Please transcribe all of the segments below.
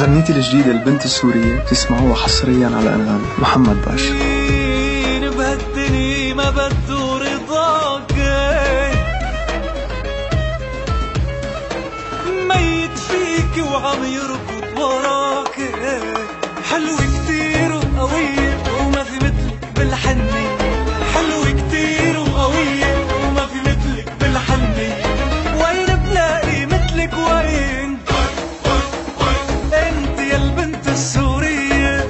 غنيتي الجديدة البنت السورية بتسمعوها حصريا على أنغامي محمد باشا. بهالدنيا ما بده رضاك، ميت فيك وعم يركض وراك، حلو كتير وقوية وما في مثلك بالحنية، حلو كتير وقوية وما في مثلك بالحنية، وين بلاقي مثلك وين؟ انت يا البنت السورية.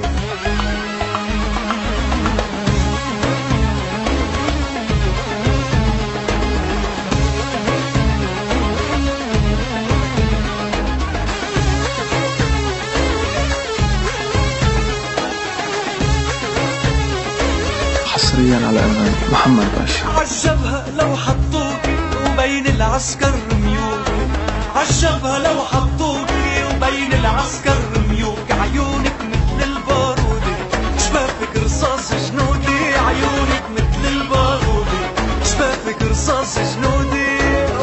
حصريا على أنغامي محمد باشا. عالجبهة لو حطوكي وبين العسكر ميوك، عالجبهة لو حطوكي وبين العسكر ميوك، عيونك مثل البارودة شفافك رصاص جنودي، عيونك مثل البارودة شفافك رصاص جنودي،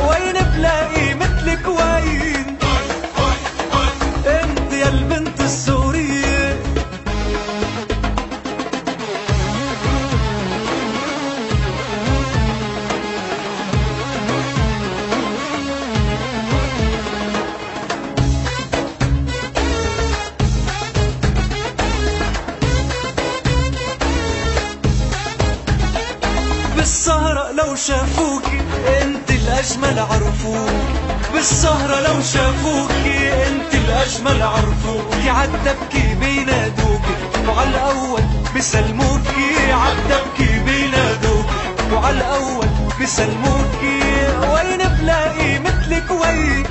وين بلاقي مثلك وين؟ انت يا البنت السورية. بالسهرة لو شافوكي انت الأجمل عرفوك، بالسهرة لو شافوكي انت الأجمل عرفوكي، عالدبكي بينادوكي وعالأول بسلموكي، عالدبكي بينادوكي وعالأول بسلموكي، وين بلاقي مثلك وين؟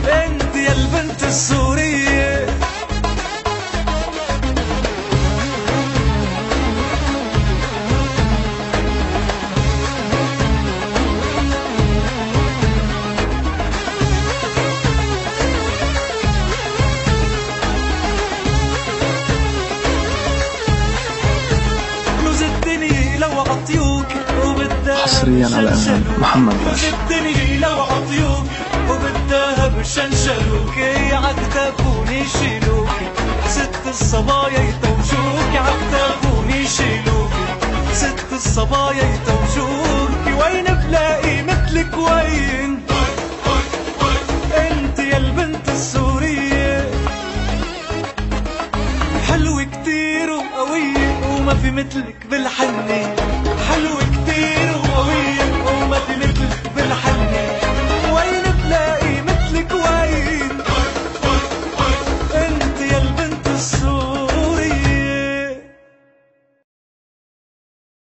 انت يا البنت السورية. لو عطيوك وبدها حصريا على أنغامي محمد باشا. الدنيا لو عطيوك وبدها بشنشلوك، عكتافون يشيلوك ست الصبايا يتوجوك، عكتافون يشيلوك ست الصبايا يتوجوك، وين بلاقي مثلك وين؟ انت يا البنت السورية. حلوة كتير وقوية وما في مثلك بالحنية،